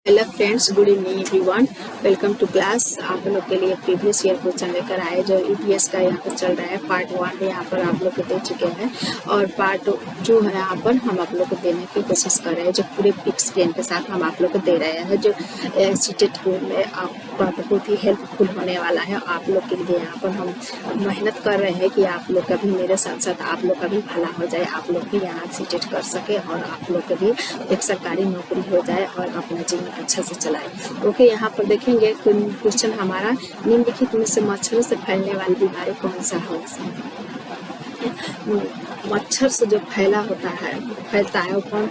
Hello friends, good evening everyone. Welcome to class. आप लोग के लिए प्रीवियस ईयर क्वेश्चन लेकर आए जो ईपीएस का यहाँ पर चल रहा है। पार्ट 1 यहाँ पर आप लोग को दे चुके हैं और पार्ट 2 है यहाँ पर हम आप लोग को देने की कोशिश कर रहे हैं, जो पूरे एक्सप्लेन के साथ हम आप लोग को दे रहे हैं, जो सीटेट में आपका बहुत ही हेल्पफुल होने वाला है। आप लोग के लिए यहाँ पर हम मेहनत कर रहे हैं कि आप लोग का भी मेरे साथ साथ आप लोग का भी भला हो जाए, आप लोग भी यहाँ सीटेट कर सके और आप लोग का भी एक सरकारी नौकरी हो जाए और अपना जीवन अच्छा से चलाए। ओके, यहाँ पर देखेंगे क्वेश्चन हमारा, निम्नलिखित में से मच्छरों से फैलने वाली बीमारी कौन सा है। मच्छर से जो फैलता है वो कौन,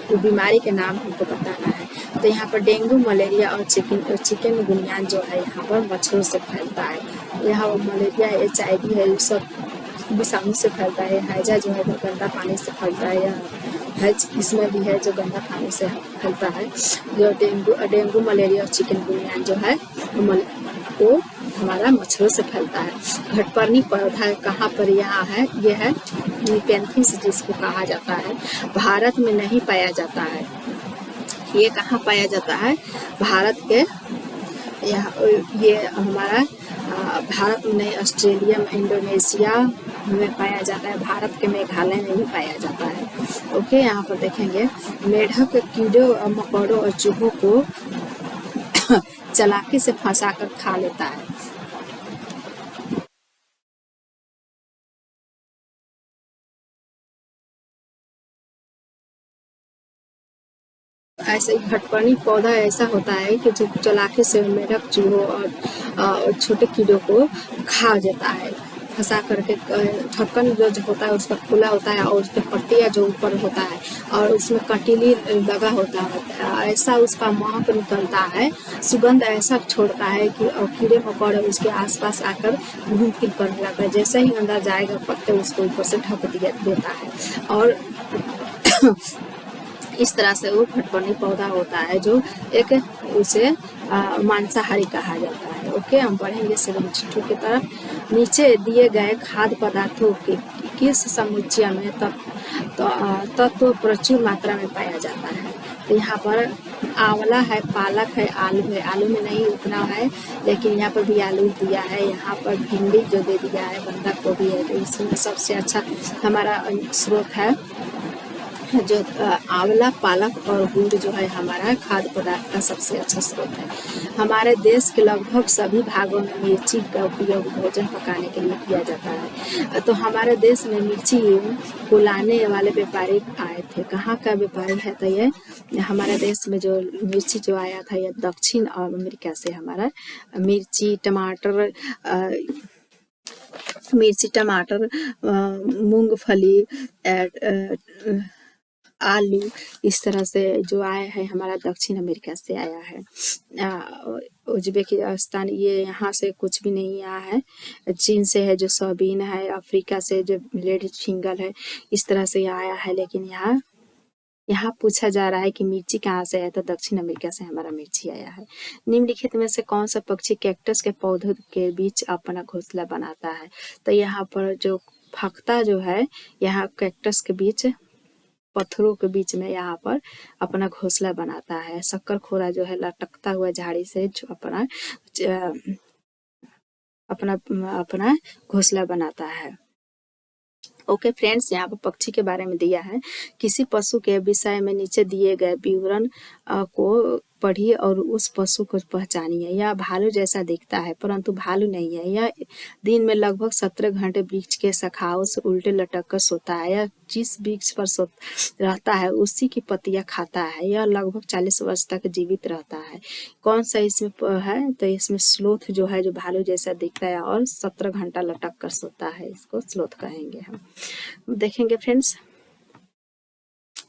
वो बीमारी के नाम हमको बताना है। तो यहाँ पर डेंगू, मलेरिया और चिकनगुनिया जो है यहाँ पर मच्छरों से फैलता है। यहाँ मलेरिया है, HIV है, ये सब विषाणु से फैलता है। हैजा जो है गंदा पानी से फैलता है, या हैज इसमें भी है जो गंदा पानी से फैलता है। जो डेंगू मलेरिया और चिकनगुनिया जो है वो हमारा मच्छरों से फैलता है। घटपर्णी पौधा है, कहाँ पर यहाँ है, ये है निपेंथिस जिसको कहा जाता है। भारत में नहीं पाया जाता है। ये कहाँ पाया जाता है, भारत के ये हमारा भारत में नहीं, ऑस्ट्रेलिया में, इंडोनेशिया में पाया जाता है। भारत के मेघालय में भी पाया जाता है। ओके, यहाँ पर देखेंगे मेढक कीड़ों, मकोड़ों और चूहों को चालाकी से फंसाकर खा लेता है। ऐसे घटपर्णी पौधा ऐसा होता है कि जो चालाकी से मेढक, चूहों और छोटे कीड़ों को खा जाता है, फंसा करके। ढक्कन जो होता है उसका खुला होता है और उसके पट्टियाँ जो ऊपर होता है और उसमें कटीली लगा होता है, ऐसा उसका महक निकलता है, सुगंध ऐसा छोड़ता है कि कीड़े मकोड़े उसके आसपास आकर घूम फिर करने लगता है। जैसे ही अंदर जाएगा पत्ते उसको ऊपर से ढक देता है और इस तरह से वो घटपर्णी पौधा होता है, जो एक उसे मांसाहारी कहा जाता है। ओके, हम पढ़ेंगे 72 की तरफ। नीचे दिए गए खाद्य पदार्थों के किस समुच्चय में तत्व प्रचुर मात्रा में पाया जाता है। तो यहाँ पर आंवला है, पालक है, आलू है। आलू में नहीं उतना है, लेकिन यहाँ पर भी आलू दिया है। यहाँ पर भिंडी जो दे दिया है, बंधा गोभी है। तो इसमें सबसे अच्छा हमारा स्रोत है जो आंवला, पालक और गुड़ जो है हमारा खाद्य पदार्थ का सबसे अच्छा स्रोत है। हमारे देश के लगभग सभी भागों में मिर्ची का उपयोग भोजन पकाने के लिए किया जाता है। तो हमारे देश में मिर्ची को लाने वाले व्यापारी आए थे। कहाँ का व्यापारी है, तो ये हमारे देश में जो मिर्ची जो आया था ये दक्षिण अमेरिका से। हमारा मिर्ची, टमाटर, मूंगफली, आलू, इस तरह से जो आया है हमारा दक्षिण अमेरिका से आया है। उज्बेकिस्तान, ये यहाँ से कुछ भी नहीं आया है। चीन से है जो सोयाबीन है, अफ्रीका से जो लेडीज फिंगर है, इस तरह से आया है। लेकिन यहाँ पूछा जा रहा है कि मिर्ची कहाँ से आया, तो दक्षिण अमेरिका से हमारा मिर्ची आया है। निम्नलिखित में से कौन सा पक्षी कैक्टस के पौधों के बीच अपना घोंसला बनाता है। तो यहाँ पर जो फख्ता जो है, यहाँ कैक्टस के बीच, पत्थरों के बीच में यहाँ पर अपना घोंसला बनाता है। शक्करखोरा जो है लटकता हुआ झाड़ी से जो अपना घोंसला बनाता है। ओके फ्रेंड्स, यहाँ पर पक्षी के बारे में दिया है। किसी पशु के विषय में नीचे दिए गए विवरण को पढ़िए और उस पशु को पहचानिए। यह भालू जैसा दिखता है परंतु भालू नहीं है। यह दिन में लगभग 17 घंटे वृक्ष के शाखाओं से उल्टे लटक कर सोता है। यह जिस वृक्ष पर रहता है उसी की पत्तियां खाता है। यह लगभग 40 वर्ष तक जीवित रहता है। कौन सा इसमें है, तो इसमें स्लोथ जो है, जो भालू जैसा दिखता है और 17 घंटा लटक कर सोता है, इसको स्लोथ कहेंगे हम। देखेंगे फ्रेंड्स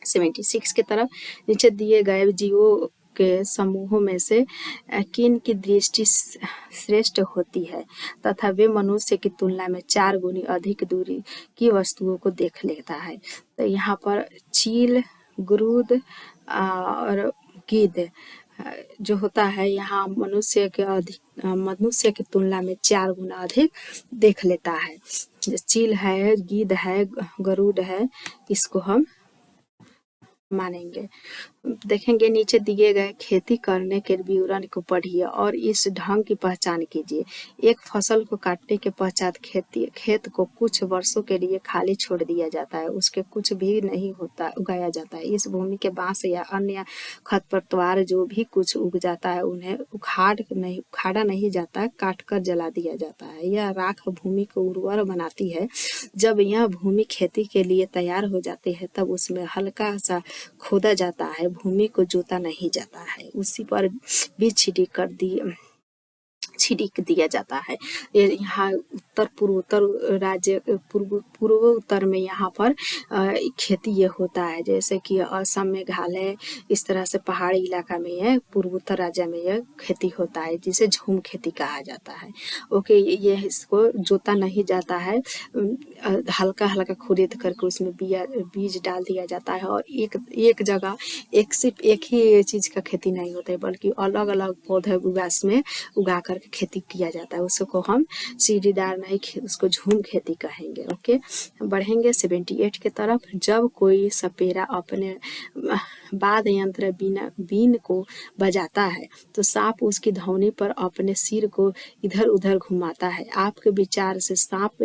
76 की तरफ। नीचे दिए गए जीवों के समूहों में से किन की दृष्टि श्रेष्ठ होती है तथा वे मनुष्य की तुलना में 4 गुनी अधिक दूरी की वस्तुओं को देख लेता है। तो यहाँ पर चील, गुरूद और गिद्ध जो होता है, यहाँ मनुष्य की तुलना में 4 गुना अधिक देख लेता है। चील है, गिद्ध है, गरुड़ है, इसको हम मानेंगे। देखेंगे नीचे दिए गए खेती करने के विवरण को पढ़िए और इस ढंग की पहचान कीजिए। एक फसल को काटने के पश्चात खेत को कुछ वर्षों के लिए खाली छोड़ दिया जाता है, उसके कुछ भी नहीं होता उगाया जाता है। इस भूमि के बांस या अन्य खरपतवार जो भी कुछ उग जाता है उन्हें उखाड़ा नहीं जाता, काटकर जला दिया जाता है। यह राख भूमि को उर्वर बनाती है। जब यह भूमि खेती के लिए तैयार हो जाती है तब उसमें हल्का सा खोदा जाता है, भूमि को जोता नहीं जाता है, उसी पर बीज छिड़क दिया जाता है। ये यहाँ उत्तर पूर्वोत्तर राज्य पूर्व उत्तर में यहाँ पर खेती ये होता है, जैसे कि असम मेघालय इस तरह से पहाड़ी इलाका में यह पूर्वोत्तर राज्य में यह खेती होता है, जिसे झूम खेती कहा जाता है। ओके, ये इसको जोता नहीं जाता है, हल्का हल्का खुदेद करके उसमें बीज डाल दिया जाता है और एक जगह सिर्फ एक ही चीज़ का खेती नहीं होता है, बल्कि अलग अलग पौधे में उगा कर खेती किया जाता है। उसको हम सीढ़ीदार नहीं, उसको झूम खेती कहेंगे। ओके, बढ़ेंगे 78 के तरफ। जब कोई सपेरा अपने वाद्य यंत्र बीन को बजाता है तो सांप उसकी धौनी पर अपने सिर को इधर उधर घुमाता है। आपके विचार से सांप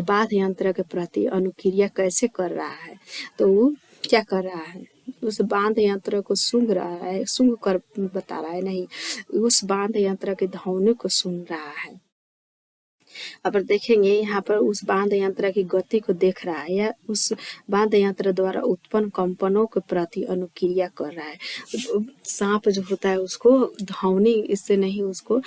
वाद्य यंत्र के प्रति अनुक्रिया कैसे कर रहा है? तो वो क्या कर रहा है? उस बांध यंत्र को सूंघ रहा है, सूंघ कर बता रहा है, नहीं, उस बांध यंत्र के धौने को सुन रहा है। अब देखेंगे यहाँ पर उस बांध यंत्र की गति को देख रहा है या उस बांध यंत्र द्वारा उत्पन्न कंपनों के प्रति अनुक्रिया कर रहा है। सांप जो होता है उसको धौनी इससे नहीं, उसको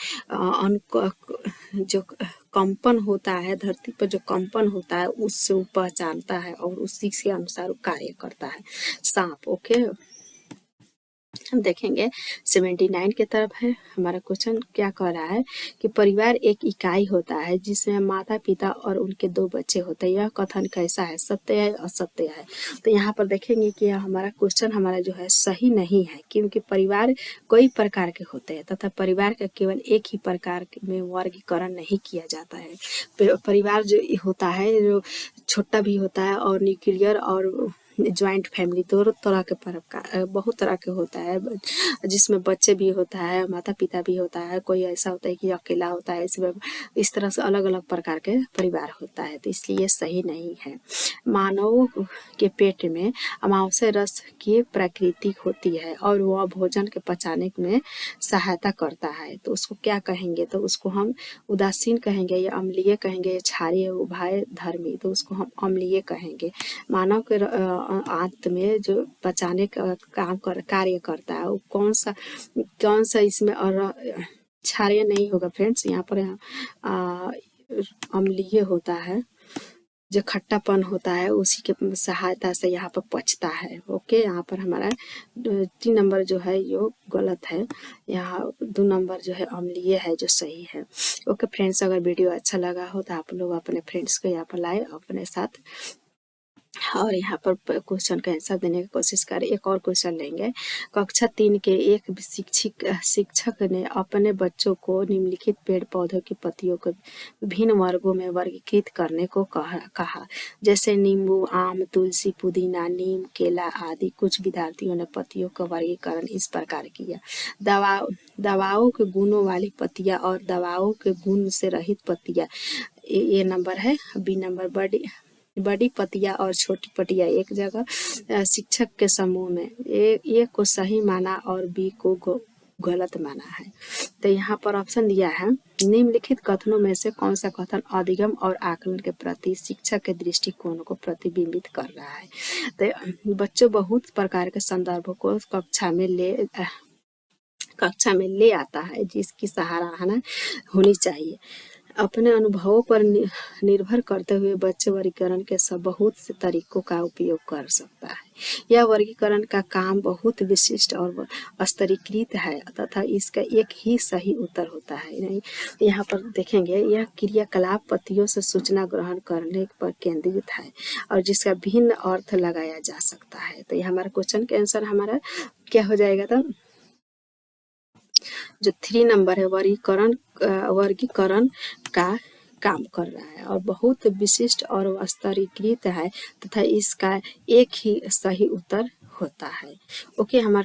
जो कंपन होता है, धरती पर जो कंपन होता है उससे वो पहचानता है और उसी के अनुसार कार्य करता है सांप। ओके, हम देखेंगे 79 के तरफ है। हमारा क्वेश्चन क्या कह रहा है कि परिवार एक इकाई होता है जिसमें माता पिता और उनके 2 बच्चे होते हैं। यह कथन कैसा है? सत्य है, असत्य है? तो यहाँ पर देखेंगे कि हमारा क्वेश्चन हमारा जो है सही नहीं है, क्योंकि परिवार कई प्रकार के होते हैं तथा परिवार का केवल एक ही प्रकार में वर्गीकरण नहीं किया जाता है। परिवार जो होता है, जो छोटा भी होता है और न्यूक्लियर और ज्वाइंट फैमिली, दो तरह के बहुत तरह के होता है, जिसमें बच्चे भी होता है, माता पिता भी होता है, कोई ऐसा होता है कि अकेला होता है। इसमें इस तरह से अलग अलग प्रकार के परिवार होता है, तो इसलिए सही नहीं है। मानवों के पेट में अमावस्या रस की प्रकृति होती है और वह भोजन के पचाने में सहायता करता है, तो उसको क्या कहेंगे? तो उसको हम उदासीन कहेंगे या अम्लीय कहेंगे या क्षारीय उभय धर्मी, तो उसको हम अम्लीय कहेंगे। मानव के आंत में जो पचाने का कार्य करता है वो कौन सा इसमें, और क्षारीय नहीं होगा फ्रेंड्स, यहाँ पर अम्लीय होता है, जो खट्टापन होता है उसी के सहायता से यहाँ पर पचता है। ओके, यहाँ पर हमारा 3 नंबर जो है यो गलत है, यहाँ 2 नंबर जो है अम्लीय है जो सही है। ओके फ्रेंड्स, अगर वीडियो अच्छा लगा हो तो आप लोग अपने फ्रेंड्स को यहाँ पर लाए अपने साथ और यहाँ पर क्वेश्चन का आंसर देने की कोशिश करें। एक और क्वेश्चन लेंगे। कक्षा 3 के एक शिक्षक ने अपने बच्चों को निम्नलिखित पेड़ पौधों की पत्तियों को विभिन्न वर्गों में वर्गीकृत करने को कहा, जैसे नींबू, आम, तुलसी, पुदीना, नीम, केला आदि। कुछ विद्यार्थियों ने पत्तियों का वर्गीकरण इस प्रकार किया: दवाओं के गुणों वाली पत्तियां और दवाओं के गुण से रहित पत्तियां। ये नंबर है। बी नंबर बड़ी पत्तियां और छोटी पत्तियां एक जगह। शिक्षक के समूह में ए को सही माना और बी को गलत माना है। तो यहाँ पर ऑप्शन दिया है, निम्नलिखित कथनों में से कौन सा कथन अधिगम और आकलन के प्रति शिक्षक के दृष्टिकोण को प्रतिबिंबित कर रहा है? तो बच्चों बहुत प्रकार के संदर्भों को कक्षा में ले आता है जिसकी सराहना होनी चाहिए। अपने अनुभवों पर निर्भर करते हुए बच्चे वर्गीकरण के बहुत से तरीकों का उपयोग कर सकता है। यह वर्गीकरण का काम बहुत विशिष्ट और स्तरीकृत है तथा इसका एक ही सही उत्तर होता है नहीं। यहाँ पर देखेंगे, यह क्रियाकलाप पत्तियों से सूचना ग्रहण करने पर केंद्रित है और जिसका भिन्न अर्थ लगाया जा सकता है। तो यह हमारा क्वेश्चन का आंसर हमारा क्या हो जाएगा? तो जो 3 नंबर है, वर्गीकरण का काम कर रहा है और बहुत विशिष्ट और स्तरीकृत है तथा इसका एक ही सही उत्तर होता है। ओके, हमारे